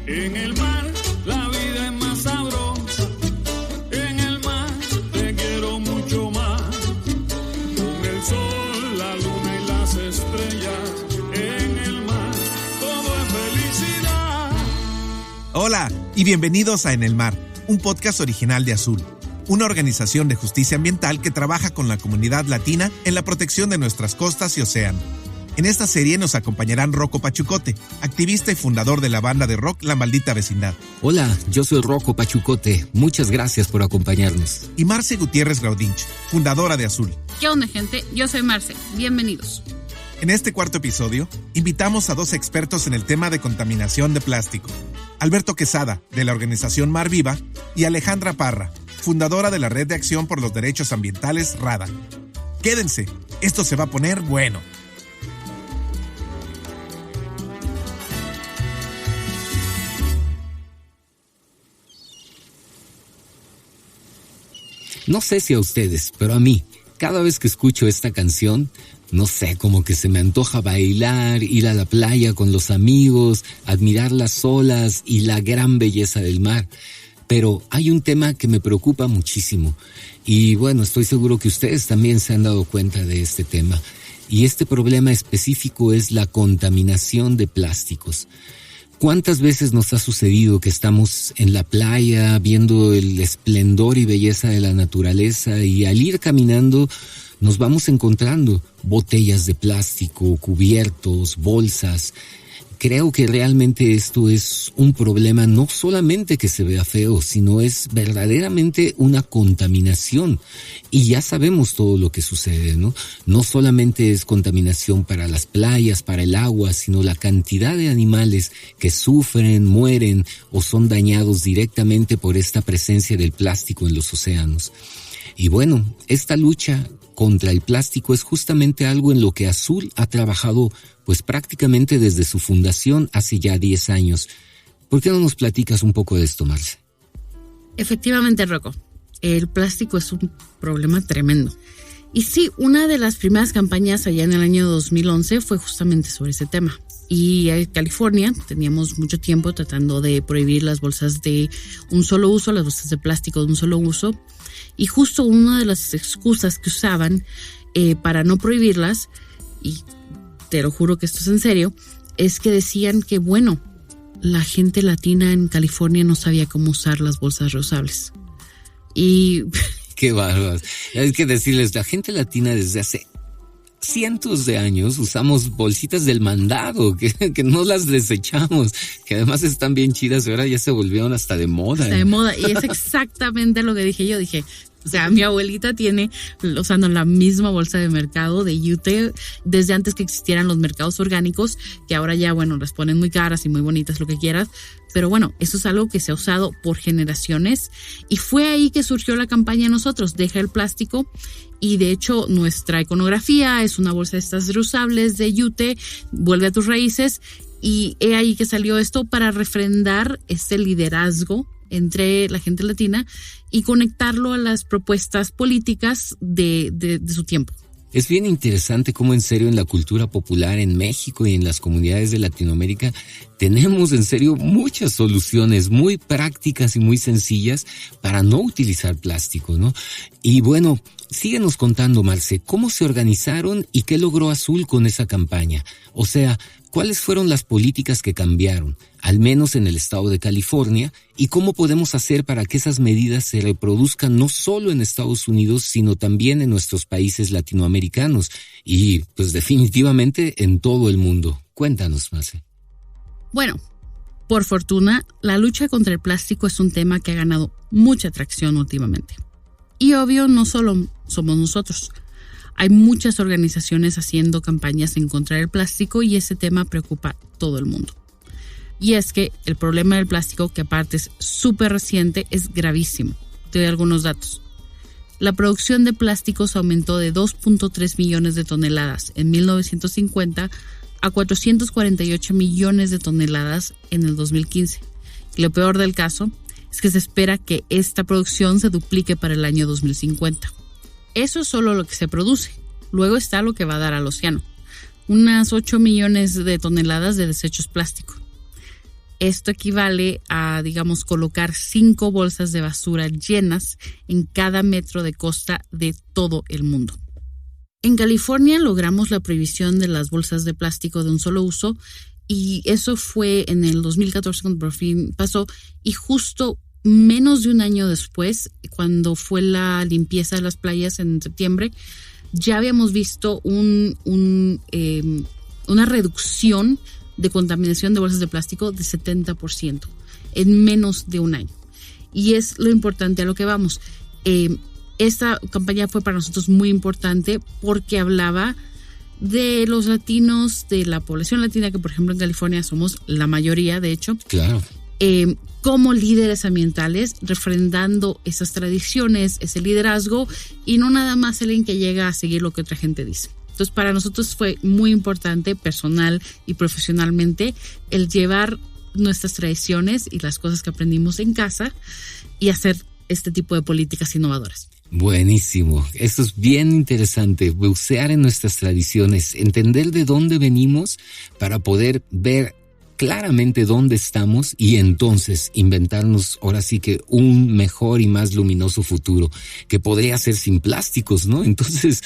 En el mar la vida es más sabrosa. En el mar te quiero mucho más. Con el sol, la luna y las estrellas. En el mar todo es felicidad. Hola y bienvenidos a En el Mar, un podcast original de Azul, una organización de justicia ambiental que trabaja con la comunidad latina en la protección de nuestras costas y océano. En esta serie nos acompañarán Rocco Pachucote, activista y fundador de la banda de rock La Maldita Vecindad. Hola, yo soy Rocco Pachucote. Muchas gracias por acompañarnos. Y Marce Gutiérrez Graudinch, fundadora de Azul. ¿Qué onda, gente? Yo soy Marce. Bienvenidos. En este cuarto episodio, invitamos a dos expertos en el tema de contaminación de plástico. Alberto Quesada, de la organización Mar Viva, y Alejandra Parra, fundadora de la Red de Acción por los Derechos Ambientales RADA. Quédense, esto se va a poner bueno. No sé si a ustedes, pero a mí, cada vez que escucho esta canción, no sé, como que se me antoja bailar, ir a la playa con los amigos, admirar las olas y la gran belleza del mar. Pero hay un tema que me preocupa muchísimo. Y bueno, estoy seguro que ustedes también se han dado cuenta de este tema. Y este problema específico es la contaminación de plásticos. ¿Cuántas veces nos ha sucedido que estamos en la playa viendo el esplendor y belleza de la naturaleza y al ir caminando nos vamos encontrando botellas de plástico, cubiertos, bolsas? Creo que realmente esto es un problema no solamente que se vea feo, sino es verdaderamente una contaminación. Y ya sabemos todo lo que sucede, ¿no? No solamente es contaminación para las playas, para el agua, sino la cantidad de animales que sufren, mueren o son dañados directamente por esta presencia del plástico en los océanos. Y bueno, esta lucha contra el plástico es justamente algo en lo que Azul ha trabajado pues prácticamente desde su fundación hace ya 10 años. ¿Por qué no nos platicas un poco de esto, Marce? Efectivamente, Rocco, el plástico es un problema tremendo. Y sí, una de las primeras campañas allá en el año 2011 fue justamente sobre ese tema. Y en California teníamos mucho tiempo tratando de prohibir las bolsas de un solo uso, las bolsas de plástico de un solo uso. Y justo una de las excusas que usaban para no prohibirlas, y te lo juro que esto es en serio, es que decían que, bueno, la gente latina en California no sabía cómo usar las bolsas reusables. Y qué bárbaro. Hay que decirles, la gente latina desde hace cientos de años usamos bolsitas del mandado, que no las desechamos, que además están bien chidas y ahora ya se volvieron hasta de moda. Hasta de moda, y es exactamente lo que dije yo. Dije, o sea, mi abuelita tiene usando la misma bolsa de mercado de Yute desde antes que existieran los mercados orgánicos, que ahora ya, bueno, las ponen muy caras y muy bonitas, lo que quieras. Pero bueno, eso es algo que se ha usado por generaciones y fue ahí que surgió la campaña Nosotros, deja el plástico. Y de hecho nuestra iconografía es una bolsa de estas reusables de Yute, vuelve a tus raíces, y he ahí que salió esto para refrendar este liderazgo entre la gente latina y conectarlo a las propuestas políticas de su tiempo. Es bien interesante cómo en serio en la cultura popular en México y en las comunidades de Latinoamérica tenemos en serio muchas soluciones muy prácticas y muy sencillas para no utilizar plástico, ¿no? Y bueno, síguenos contando, Marce, ¿cómo se organizaron y qué logró Azul con esa campaña? O sea, ¿cuáles fueron las políticas que cambiaron, al menos en el estado de California, y cómo podemos hacer para que esas medidas se reproduzcan no solo en Estados Unidos, sino también en nuestros países latinoamericanos y, pues definitivamente, en todo el mundo? Cuéntanos, Marce. Bueno, por fortuna, la lucha contra el plástico es un tema que ha ganado mucha atracción últimamente. Y obvio, no solo somos nosotros. Hay muchas organizaciones haciendo campañas en contra del plástico y ese tema preocupa a todo el mundo. Y es que el problema del plástico, que aparte es súper reciente, es gravísimo. Te doy algunos datos. La producción de plásticos aumentó de 2.3 millones de toneladas en 1950 a 448 millones de toneladas en el 2015. Y lo peor del caso es que se espera que esta producción se duplique para el año 2050. Eso es solo lo que se produce. Luego está lo que va a dar al océano. Unas 8 millones de toneladas de desechos plásticos. Esto equivale a, digamos, colocar 5 bolsas de basura llenas en cada metro de costa de todo el mundo. En California logramos la prohibición de las bolsas de plástico de un solo uso y eso fue en el 2014 cuando por fin pasó, y justo menos de un año después, cuando fue la limpieza de las playas en septiembre, ya habíamos visto una reducción de contaminación de bolsas de plástico de 70% en menos de un año. Y es lo importante a lo que vamos. Esta campaña fue para nosotros muy importante porque hablaba de los latinos, de la población latina, que por ejemplo en California somos la mayoría, de hecho. Claro. Como líderes ambientales, refrendando esas tradiciones, ese liderazgo, y no nada más alguien que llega a seguir lo que otra gente dice. Entonces, para nosotros fue muy importante, personal y profesionalmente, el llevar nuestras tradiciones y las cosas que aprendimos en casa y hacer este tipo de políticas innovadoras. Buenísimo. Eso es bien interesante, bucear en nuestras tradiciones, entender de dónde venimos para poder ver claramente dónde estamos y entonces inventarnos ahora sí que un mejor y más luminoso futuro que podría ser sin plásticos, ¿no? Entonces,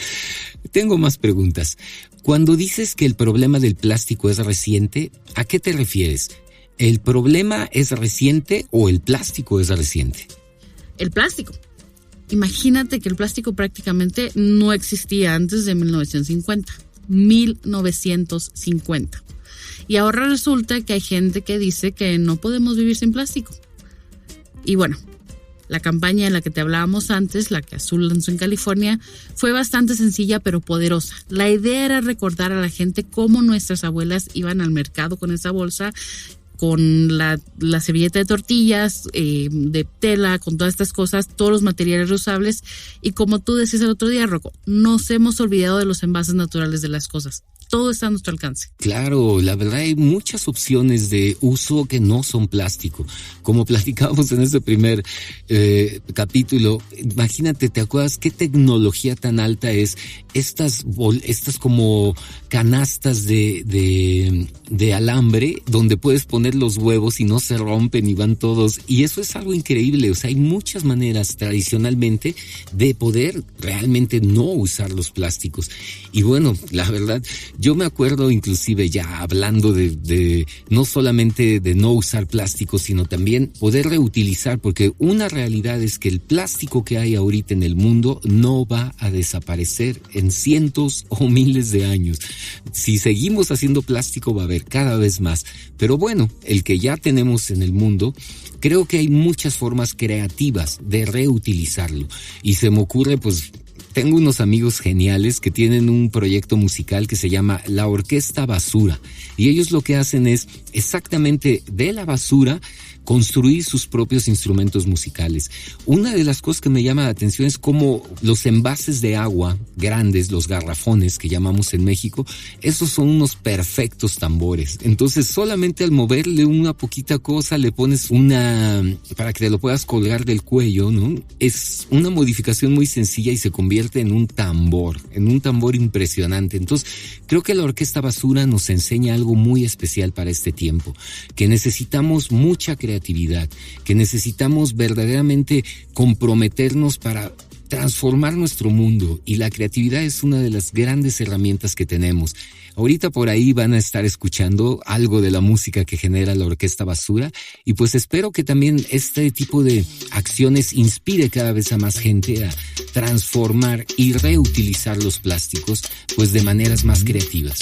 tengo más preguntas. Cuando dices que el problema del plástico es reciente, ¿a qué te refieres? ¿El problema es reciente o el plástico es reciente? El plástico. Imagínate que el plástico prácticamente no existía antes de 1950. 1950. Y ahora resulta que hay gente que dice que no podemos vivir sin plástico. Y bueno, la campaña de la que te hablábamos antes, la que Azul lanzó en California, fue bastante sencilla pero poderosa. La idea era recordar a la gente cómo nuestras abuelas iban al mercado con esa bolsa, con la servilleta de tortillas, de tela, con todas estas cosas, todos los materiales reusables. Y como tú decías el otro día, Rocco, nos hemos olvidado de los envases naturales de las cosas. Todo está a nuestro alcance. Claro, la verdad hay muchas opciones de uso que no son plástico. Como platicábamos en ese primer capítulo, imagínate, ¿te acuerdas qué tecnología tan alta es? Estas como canastas de alambre donde puedes poner los huevos y no se rompen y van todos. Y eso es algo increíble. O sea, hay muchas maneras tradicionalmente de poder realmente no usar los plásticos. Y bueno, la verdad, yo me acuerdo inclusive ya hablando de no solamente de no usar plástico, sino también poder reutilizar, porque una realidad es que el plástico que hay ahorita en el mundo no va a desaparecer en cientos o miles de años. Si seguimos haciendo plástico va a haber cada vez más. Pero bueno, el que ya tenemos en el mundo, creo que hay muchas formas creativas de reutilizarlo. Y se me ocurre, pues, tengo unos amigos geniales que tienen un proyecto musical que se llama La Orquesta Basura. Y ellos lo que hacen es exactamente de la basura construir sus propios instrumentos musicales. Una de las cosas que me llama la atención es cómo los envases de agua grandes, los garrafones que llamamos en México, esos son unos perfectos tambores. Entonces solamente al moverle una poquita cosa le pones para que te lo puedas colgar del cuello, ¿no? Es una modificación muy sencilla y se convierte en un tambor impresionante. Entonces creo que la Orquesta Basura nos enseña algo muy especial para este tiempo, que necesitamos mucha creatividad, que necesitamos verdaderamente comprometernos para transformar nuestro mundo, y la creatividad es una de las grandes herramientas que tenemos. Ahorita por ahí van a estar escuchando algo de la música que genera la Orquesta Basura, y pues espero que también este tipo de acciones inspire cada vez a más gente a transformar y reutilizar los plásticos pues de maneras más creativas.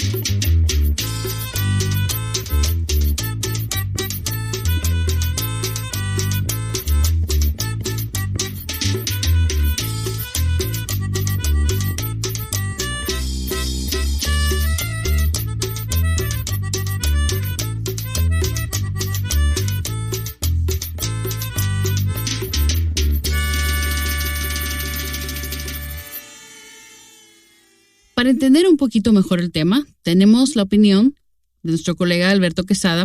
Para entender un poquito mejor el tema, tenemos la opinión de nuestro colega Alberto Quesada,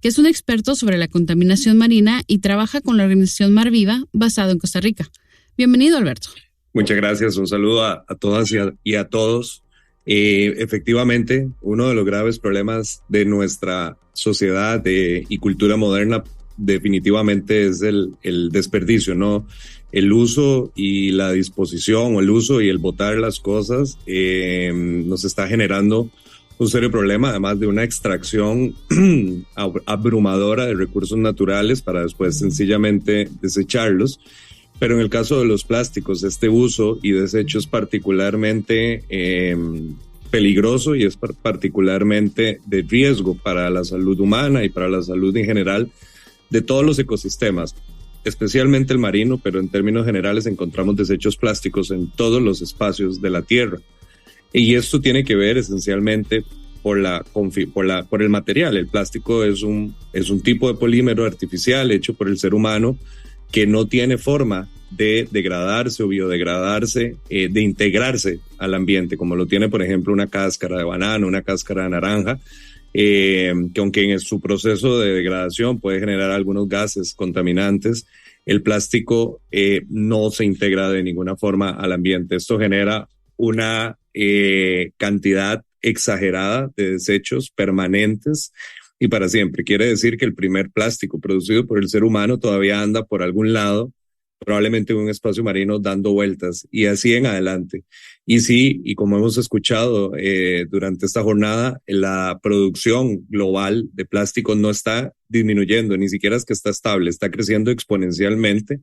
que es un experto sobre la contaminación marina y trabaja con la organización Mar Viva, basado en Costa Rica. Bienvenido, Alberto. Muchas gracias. Un saludo a todas y a todos. Efectivamente, uno de los graves problemas de nuestra sociedad y cultura moderna definitivamente es el desperdicio, ¿no? El uso y la disposición, o el uso y el botar las cosas nos está generando un serio problema, además de una extracción abrumadora de recursos naturales para después sencillamente desecharlos. Pero en el caso de los plásticos, este uso y desecho es particularmente peligroso y es particularmente de riesgo para la salud humana y para la salud en general de todos los ecosistemas, especialmente el marino, pero en términos generales encontramos desechos plásticos en todos los espacios de la Tierra. Y esto tiene que ver esencialmente por el material. El plástico es un tipo de polímero artificial hecho por el ser humano que no tiene forma de degradarse o biodegradarse, de integrarse al ambiente, como lo tiene, por ejemplo, una cáscara de banano, una cáscara de naranja, que aunque en su proceso de degradación puede generar algunos gases contaminantes, el plástico no se integra de ninguna forma al ambiente. Esto genera una cantidad exagerada de desechos permanentes y para siempre. Quiere decir que el primer plástico producido por el ser humano todavía anda por algún lado, probablemente en un espacio marino, dando vueltas, y así en adelante. Y sí, y como hemos escuchado durante esta jornada, la producción global de plástico no está disminuyendo, ni siquiera es que está estable, está creciendo exponencialmente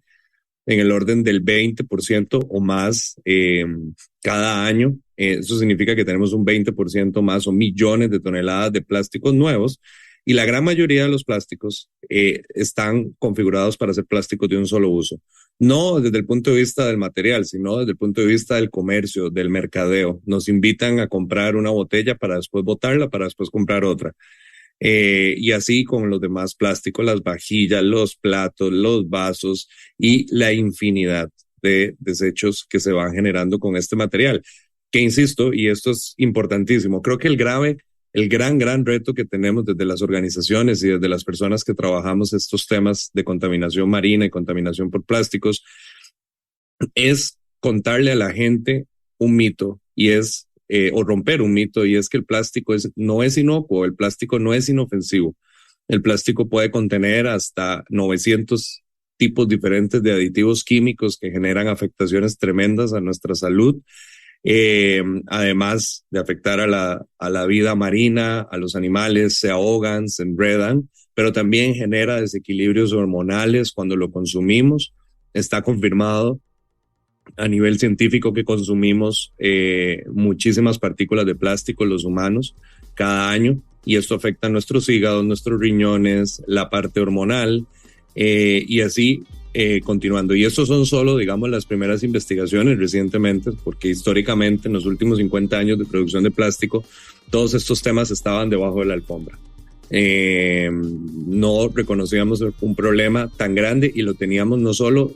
en el orden del 20% o más cada año. Eso significa que tenemos un 20% más o millones de toneladas de plásticos nuevos, y la gran mayoría de los plásticos están configurados para ser plásticos de un solo uso. No desde el punto de vista del material, sino desde el punto de vista del comercio, del mercadeo. Nos invitan a comprar una botella para después botarla, para después comprar otra. Y así con los demás plásticos, las vajillas, los platos, los vasos y la infinidad de desechos que se van generando con este material. Que insisto, y esto es importantísimo, creo que el gran reto que tenemos desde las organizaciones y desde las personas que trabajamos estos temas de contaminación marina y contaminación por plásticos es contarle a la gente un mito, y es o romper un mito, y es que el plástico no es inocuo, el plástico no es inofensivo. El plástico puede contener hasta 900 tipos diferentes de aditivos químicos que generan afectaciones tremendas a nuestra salud. Además de afectar a la vida marina, a los animales, se ahogan, se enredan, pero también genera desequilibrios hormonales cuando lo consumimos. Está confirmado a nivel científico que consumimos muchísimas partículas de plástico los humanos cada año, y esto afecta a nuestros hígados, nuestros riñones, la parte hormonal, y así continuando. Y estos son solo, digamos, las primeras investigaciones recientemente, porque históricamente en los últimos 50 años de producción de plástico, todos estos temas estaban debajo de la alfombra. No reconocíamos un problema tan grande y lo teníamos no solo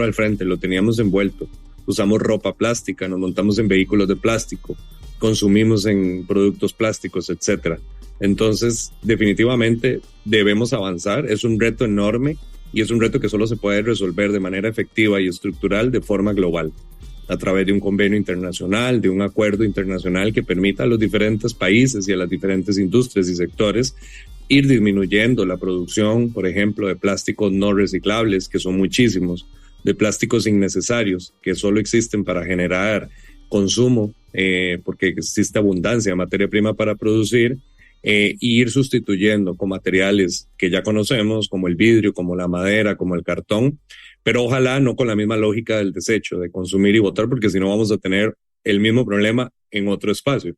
al frente, lo teníamos envuelto. Usamos ropa plástica, nos montamos en vehículos de plástico, consumimos en productos plásticos, etcétera. Entonces, definitivamente debemos avanzar. Es un reto enorme, y es un reto que solo se puede resolver de manera efectiva y estructural de forma global, a través de un convenio internacional, de un acuerdo internacional que permita a los diferentes países y a las diferentes industrias y sectores ir disminuyendo la producción, por ejemplo, de plásticos no reciclables, que son muchísimos, de plásticos innecesarios, que solo existen para generar consumo, porque existe abundancia de materia prima para producir, y ir sustituyendo con materiales que ya conocemos, como el vidrio, como la madera, como el cartón, pero ojalá no con la misma lógica del desecho, de consumir y botar, porque si no vamos a tener el mismo problema en otro espacio.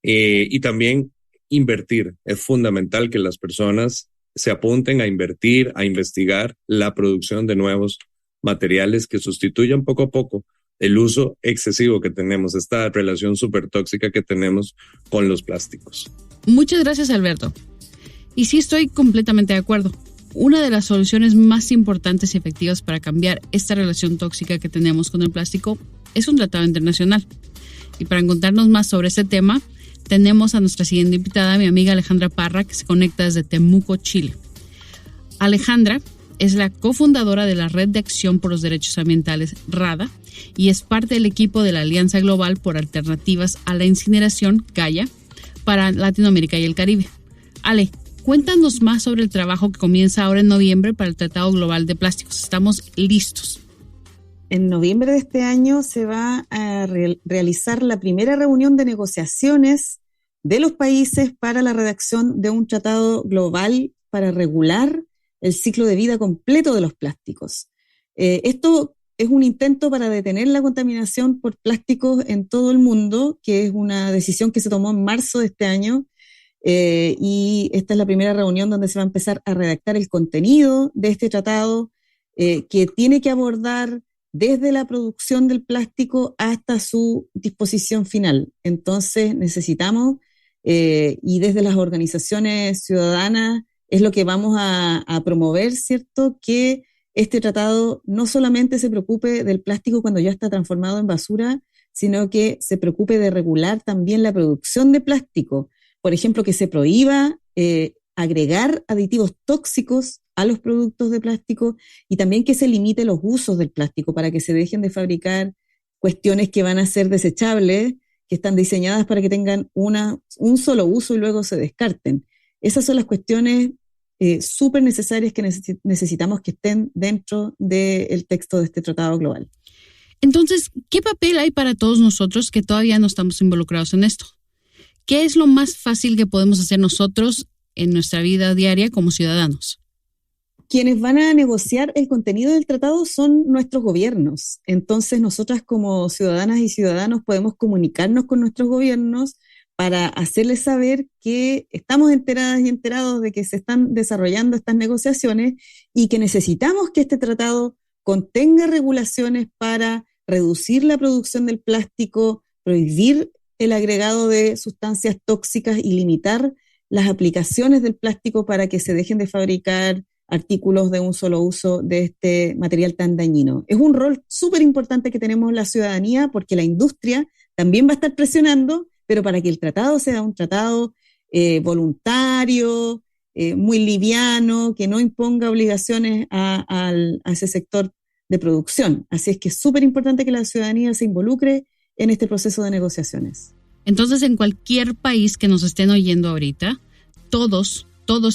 Y también invertir. Es fundamental que las personas se apunten a invertir, a investigar la producción de nuevos materiales que sustituyan poco a poco el uso excesivo que tenemos, esta relación súper tóxica que tenemos con los plásticos. Muchas gracias, Alberto. Y sí, estoy completamente de acuerdo. Una de las soluciones más importantes y efectivas para cambiar esta relación tóxica que tenemos con el plástico es un tratado internacional. Y para contarnos más sobre este tema, tenemos a nuestra siguiente invitada, mi amiga Alejandra Parra, que se conecta desde Temuco, Chile. Alejandra es la cofundadora de la Red de Acción por los Derechos Ambientales, RADA, y es parte del equipo de la Alianza Global por Alternativas a la Incineración, Gaia, para Latinoamérica y el Caribe. Ale, cuéntanos más sobre el trabajo que comienza ahora en noviembre para el Tratado Global de Plásticos. Estamos listos. En noviembre de este año se va a realizar la primera reunión de negociaciones de los países para la redacción de un tratado global para regular el ciclo de vida completo de los plásticos. Esto es un intento para detener la contaminación por plásticos en todo el mundo, que es una decisión que se tomó en marzo de este año, y esta es la primera reunión donde se va a empezar a redactar el contenido de este tratado, que tiene que abordar desde la producción del plástico hasta su disposición final. Entonces necesitamos, y desde las organizaciones ciudadanas, es lo que vamos a promover, ¿cierto?, que este tratado no solamente se preocupe del plástico cuando ya está transformado en basura, sino que se preocupe de regular también la producción de plástico. Por ejemplo, que se prohíba agregar aditivos tóxicos a los productos de plástico y también que se limite los usos del plástico para que se dejen de fabricar cuestiones que van a ser desechables, que están diseñadas para que tengan un solo uso y luego se descarten. Esas son las cuestiones súper necesarias que necesitamos que estén dentro del texto de este tratado global. Entonces, ¿qué papel hay para todos nosotros que todavía no estamos involucrados en esto? ¿Qué es lo más fácil que podemos hacer nosotros en nuestra vida diaria como ciudadanos? Quienes van a negociar el contenido del tratado son nuestros gobiernos. Entonces, nosotras como ciudadanas y ciudadanos podemos comunicarnos con nuestros gobiernos para hacerles saber que estamos enteradas y enterados de que se están desarrollando estas negociaciones y que necesitamos que este tratado contenga regulaciones para reducir la producción del plástico, prohibir el agregado de sustancias tóxicas y limitar las aplicaciones del plástico para que se dejen de fabricar artículos de un solo uso de este material tan dañino. Es un rol súper importante que tenemos la ciudadanía porque la industria también va a estar presionando, pero para que el tratado sea un tratado voluntario, muy liviano, que no imponga obligaciones a ese sector de producción. Así es que es súper importante que la ciudadanía se involucre en este proceso de negociaciones. Entonces, en cualquier país que nos estén oyendo ahorita, todos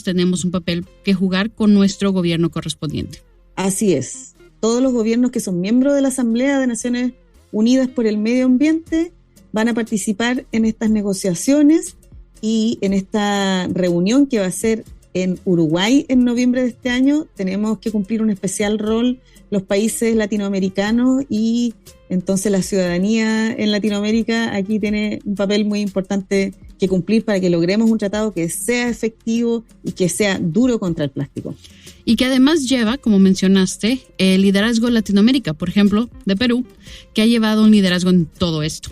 tenemos un papel que jugar con nuestro gobierno correspondiente. Así es. Todos los gobiernos que son miembros de la Asamblea de Naciones Unidas por el Medio Ambiente van a participar en estas negociaciones y en esta reunión que va a ser en Uruguay en noviembre de este año. Tenemos que cumplir un especial rol los países latinoamericanos y entonces la ciudadanía en Latinoamérica aquí tiene un papel muy importante que cumplir para que logremos un tratado que sea efectivo y que sea duro contra el plástico. Y que además lleva, como mencionaste, el liderazgo de Latinoamérica, por ejemplo, de Perú, que ha llevado un liderazgo en todo esto.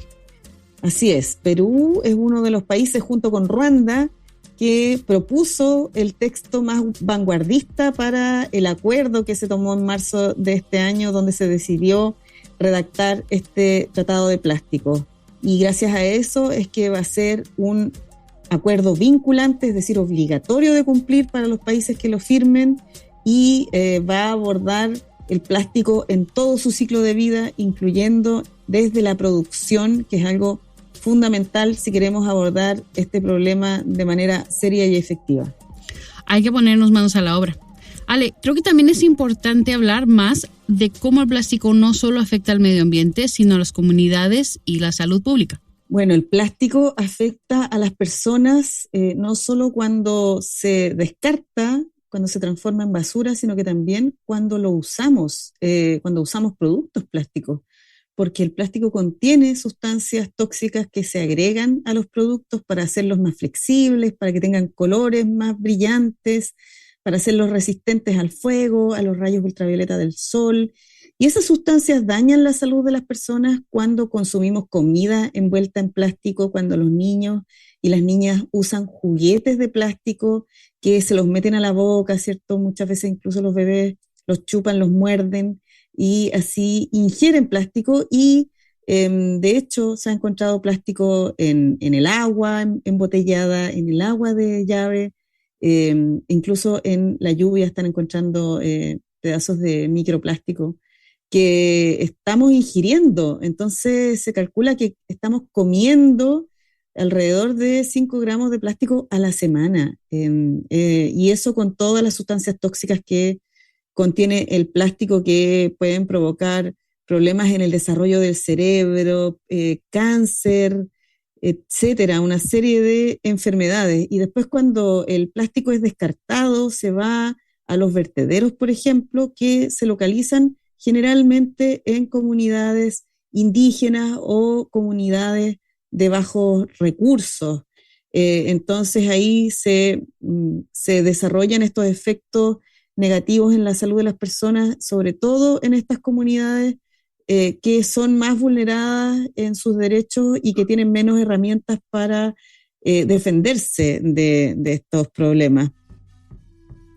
Así es, Perú es uno de los países junto con Ruanda que propuso el texto más vanguardista para el acuerdo que se tomó en marzo de este año, donde se decidió redactar este tratado de plástico. Y gracias a eso es que va a ser un acuerdo vinculante, es decir, obligatorio de cumplir para los países que lo firmen, y va a abordar el plástico en todo su ciclo de vida, incluyendo desde la producción, que es algo fundamental si queremos abordar este problema de manera seria y efectiva. Hay que ponernos manos a la obra. Ale, creo que también es importante hablar más de cómo el plástico no solo afecta al medio ambiente, sino a las comunidades y la salud pública. Bueno, el plástico afecta a las personas no solo cuando se descarta, cuando se transforma en basura, sino que también cuando lo usamos, cuando usamos productos plásticos, porque el plástico contiene sustancias tóxicas que se agregan a los productos para hacerlos más flexibles, para que tengan colores más brillantes, para hacerlos resistentes al fuego, a los rayos ultravioleta del sol. Y esas sustancias dañan la salud de las personas cuando consumimos comida envuelta en plástico, cuando los niños y las niñas usan juguetes de plástico que se los meten a la boca, ¿cierto? Muchas veces incluso los bebés los chupan, los muerden y así ingieren plástico y de hecho se ha encontrado plástico en el agua embotellada, en el agua de llave, Incluso en la lluvia están encontrando pedazos de microplástico que estamos ingiriendo. Entonces se calcula que estamos comiendo alrededor de 5 gramos de plástico a la semana. Y eso con todas las sustancias tóxicas que contiene el plástico, que pueden provocar problemas en el desarrollo del cerebro, cáncer, etcétera, una serie de enfermedades. Y después, cuando el plástico es descartado, se va a los vertederos, por ejemplo, que se localizan generalmente en comunidades indígenas o comunidades de bajos recursos. Entonces ahí se desarrollan estos efectos negativos en la salud de las personas, sobre todo en estas comunidades que son más vulneradas en sus derechos y que tienen menos herramientas para defenderse de estos problemas.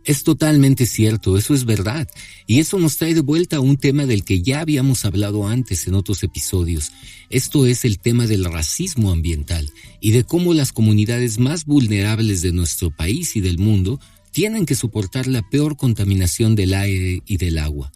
Es totalmente cierto, eso es verdad. Y eso nos trae de vuelta a un tema del que ya habíamos hablado antes en otros episodios. Esto es el tema del racismo ambiental y de cómo las comunidades más vulnerables de nuestro país y del mundo tienen que soportar la peor contaminación del aire y del agua.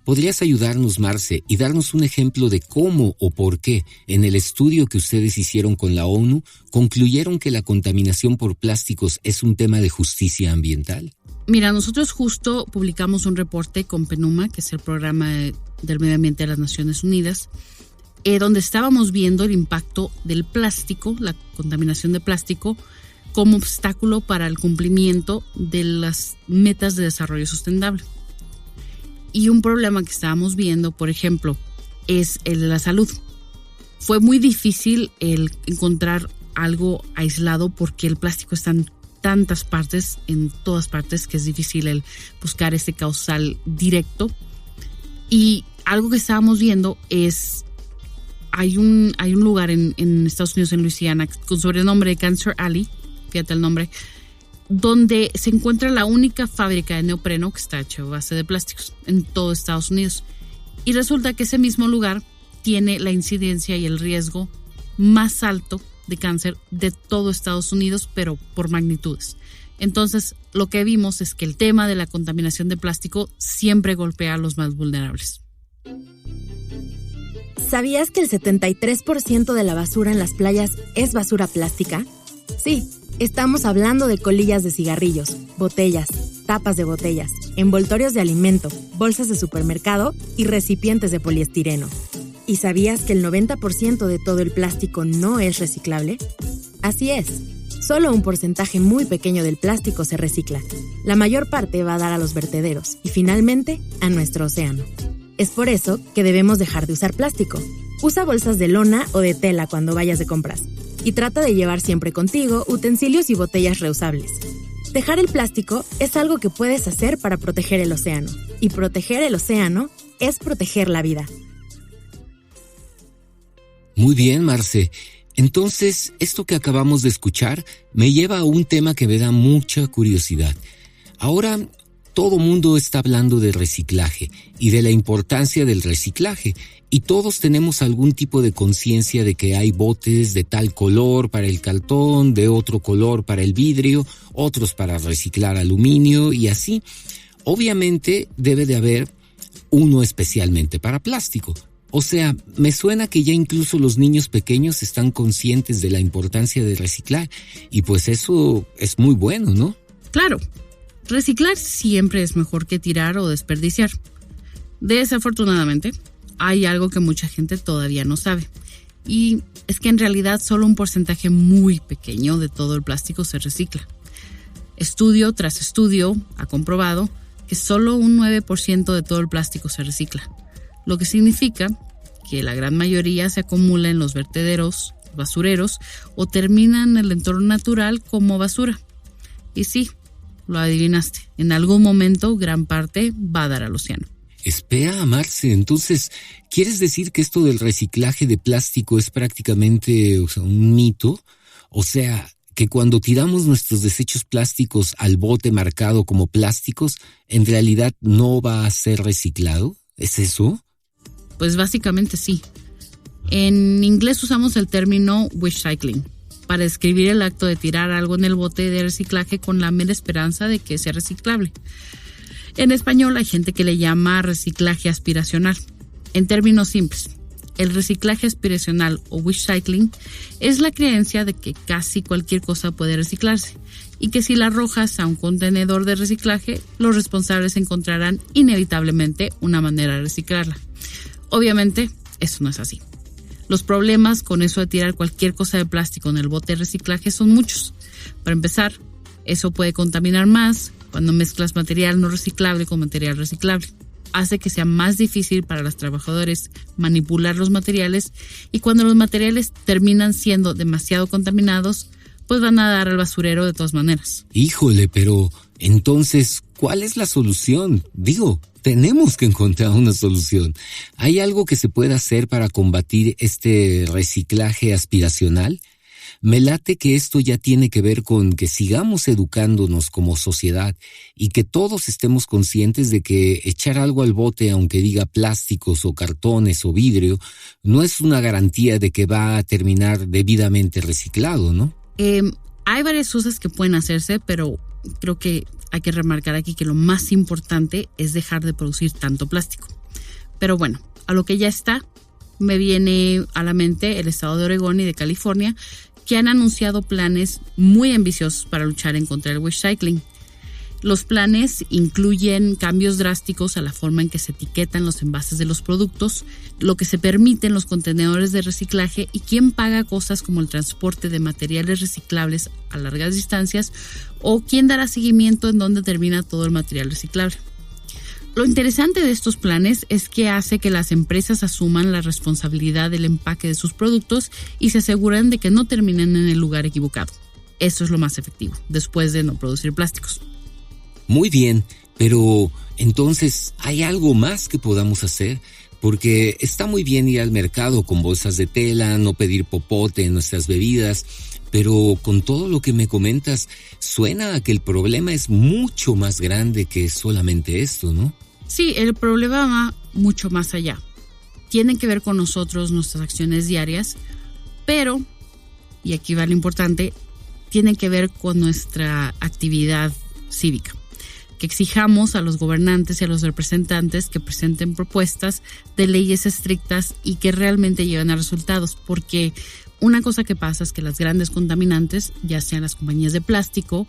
¿Podrías ayudarnos, Marce, y darnos un ejemplo de cómo o por qué, en el estudio que ustedes hicieron con la ONU, concluyeron que la contaminación por plásticos es un tema de justicia ambiental? Mira, nosotros justo publicamos un reporte con PNUMA, que es el Programa del Medio Ambiente de las Naciones Unidas, donde estábamos viendo el impacto del plástico, la contaminación de plástico, como obstáculo para el cumplimiento de las metas de desarrollo sustentable. Y un problema que estábamos viendo, por ejemplo, es el de la salud. Fue muy difícil el encontrar algo aislado porque el plástico está en tantas partes, en todas partes, que es difícil el buscar ese causal directo. Y algo que estábamos viendo es, hay un lugar en Estados Unidos, en Luisiana, con sobrenombre de Cancer Alley, fíjate el nombre, donde se encuentra la única fábrica de neopreno que está hecha a base de plásticos en todo Estados Unidos. Y resulta que ese mismo lugar tiene la incidencia y el riesgo más alto de cáncer de todo Estados Unidos, pero por magnitudes. Entonces, lo que vimos es que el tema de la contaminación de plástico siempre golpea a los más vulnerables. ¿Sabías que el 73% de la basura en las playas es basura plástica? Sí, estamos hablando de colillas de cigarrillos, botellas, tapas de botellas, envoltorios de alimento, bolsas de supermercado y recipientes de poliestireno. ¿Y sabías que el 90% de todo el plástico no es reciclable? Así es, solo un porcentaje muy pequeño del plástico se recicla. La mayor parte va a dar a los vertederos y finalmente a nuestro océano. Es por eso que debemos dejar de usar plástico. Usa bolsas de lona o de tela cuando vayas de compras. Y trata de llevar siempre contigo utensilios y botellas reusables. Dejar el plástico es algo que puedes hacer para proteger el océano. Y proteger el océano es proteger la vida. Muy bien, Marce. Entonces, esto que acabamos de escuchar me lleva a un tema que me da mucha curiosidad. Ahora, todo mundo está hablando de reciclaje y de la importancia del reciclaje. Y todos tenemos algún tipo de conciencia de que hay botes de tal color para el cartón, de otro color para el vidrio, otros para reciclar aluminio y así. Obviamente debe de haber uno especialmente para plástico. O sea, me suena que ya incluso los niños pequeños están conscientes de la importancia de reciclar y pues eso es muy bueno, ¿no? Claro, reciclar siempre es mejor que tirar o desperdiciar. Desafortunadamente, hay algo que mucha gente todavía no sabe, y es que en realidad solo un porcentaje muy pequeño de todo el plástico se recicla. Estudio tras estudio ha comprobado que solo un 9% de todo el plástico se recicla, lo que significa que la gran mayoría se acumula en los vertederos, basureros, o termina en el entorno natural como basura. Y sí, lo adivinaste, en algún momento gran parte va a dar al océano. Espera, Marce, entonces, ¿quieres decir que esto del reciclaje de plástico es prácticamente un mito? O sea, que cuando tiramos nuestros desechos plásticos al bote marcado como plásticos, ¿en realidad no va a ser reciclado? ¿Es eso? Pues básicamente sí. En inglés usamos el término recycling, para describir el acto de tirar algo en el bote de reciclaje con la mera esperanza de que sea reciclable. En español hay gente que le llama reciclaje aspiracional. En términos simples, el reciclaje aspiracional o wish cycling es la creencia de que casi cualquier cosa puede reciclarse y que si la arrojas a un contenedor de reciclaje, los responsables encontrarán inevitablemente una manera de reciclarla. Obviamente, eso no es así. Los problemas con eso de tirar cualquier cosa de plástico en el bote de reciclaje son muchos. Para empezar, eso puede contaminar más cuando mezclas material no reciclable con material reciclable. Hace que sea más difícil para los trabajadores manipular los materiales y cuando los materiales terminan siendo demasiado contaminados, pues van a dar al basurero de todas maneras. Híjole, pero entonces, ¿cuál es la solución? Tenemos que encontrar una solución. ¿Hay algo que se pueda hacer para combatir este reciclaje aspiracional? Me late que esto ya tiene que ver con que sigamos educándonos como sociedad y que todos estemos conscientes de que echar algo al bote, aunque diga plásticos o cartones o vidrio, no es una garantía de que va a terminar debidamente reciclado, ¿no? Hay varias cosas que pueden hacerse, pero creo que hay que remarcar aquí que lo más importante es dejar de producir tanto plástico. Pero bueno, a lo que ya está, me viene a la mente el estado de Oregón y de California, que han anunciado planes muy ambiciosos para luchar en contra del wish cycling. Los planes incluyen cambios drásticos a la forma en que se etiquetan los envases de los productos, lo que se permite en los contenedores de reciclaje y quién paga cosas como el transporte de materiales reciclables a largas distancias o quién dará seguimiento en dónde termina todo el material reciclable. Lo interesante de estos planes es que hace que las empresas asuman la responsabilidad del empaque de sus productos y se aseguran de que no terminen en el lugar equivocado. Eso es lo más efectivo, después de no producir plásticos. Muy bien, pero entonces, ¿hay algo más que podamos hacer? Porque está muy bien ir al mercado con bolsas de tela, no pedir popote en nuestras bebidas, pero con todo lo que me comentas, suena a que el problema es mucho más grande que solamente esto, ¿no? Sí, el problema va mucho más allá. Tienen que ver con nosotros, nuestras acciones diarias, pero, y aquí va lo importante, tienen que ver con nuestra actividad cívica. Que exijamos a los gobernantes y a los representantes que presenten propuestas de leyes estrictas y que realmente lleven a resultados, porque una cosa que pasa es que las grandes contaminantes, ya sean las compañías de plástico,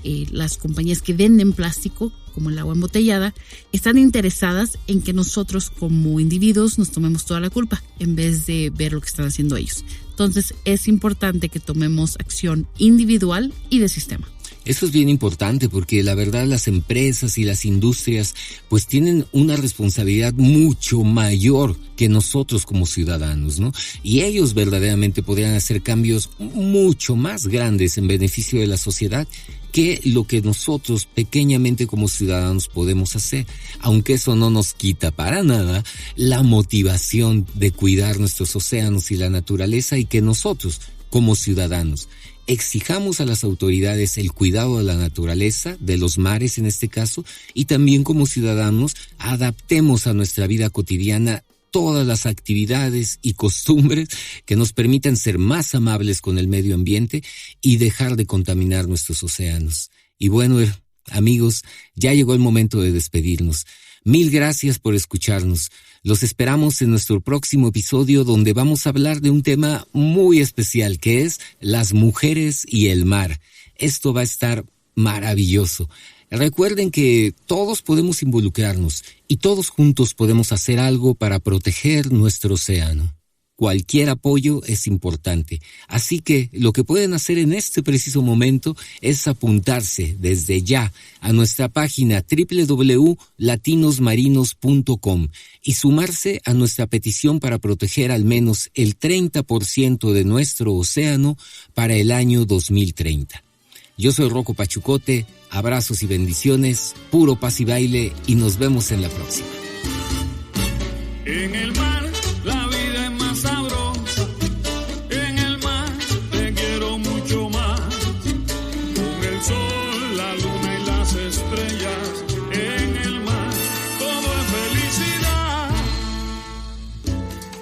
las compañías que venden plástico, como el agua embotellada, están interesadas en que nosotros como individuos nos tomemos toda la culpa en vez de ver lo que están haciendo ellos. Entonces es importante que tomemos acción individual y de sistema. Eso es bien importante porque la verdad las empresas y las industrias pues tienen una responsabilidad mucho mayor que nosotros como ciudadanos, ¿no? Y ellos verdaderamente podrían hacer cambios mucho más grandes en beneficio de la sociedad que lo que nosotros pequeñamente como ciudadanos podemos hacer, aunque eso no nos quita para nada la motivación de cuidar nuestros océanos y la naturaleza y que nosotros como ciudadanos exijamos a las autoridades el cuidado de la naturaleza, de los mares en este caso, y también como ciudadanos adaptemos a nuestra vida cotidiana todas las actividades y costumbres que nos permitan ser más amables con el medio ambiente y dejar de contaminar nuestros océanos. Y bueno, amigos, ya llegó el momento de despedirnos. Mil gracias por escucharnos. Los esperamos en nuestro próximo episodio donde vamos a hablar de un tema muy especial que es las mujeres y el mar. Esto va a estar maravilloso. Recuerden que todos podemos involucrarnos y todos juntos podemos hacer algo para proteger nuestro océano. Cualquier apoyo es importante, así que lo que pueden hacer en este preciso momento es apuntarse desde ya a nuestra página www.latinosmarinos.com y sumarse a nuestra petición para proteger al menos el 30% de nuestro océano para el año 2030. Yo soy Rocco Pachucote, abrazos y bendiciones, puro paz y baile y nos vemos en la próxima. En el mar la vida es más sabrosa, en el mar te quiero mucho más, con el sol, la luna y las estrellas, en el mar todo es felicidad.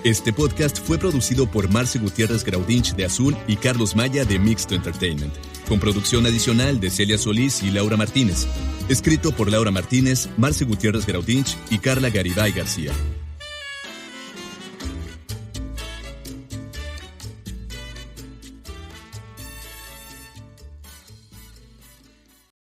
Este podcast fue producido por Marce Gutiérrez Graudinch de Azul y Carlos Maya de Mixto Entertainment, con producción adicional de Celia Solís y Laura Martínez. Escrito por Laura Martínez, Marce Gutiérrez Graudinch y Carla Garibay García.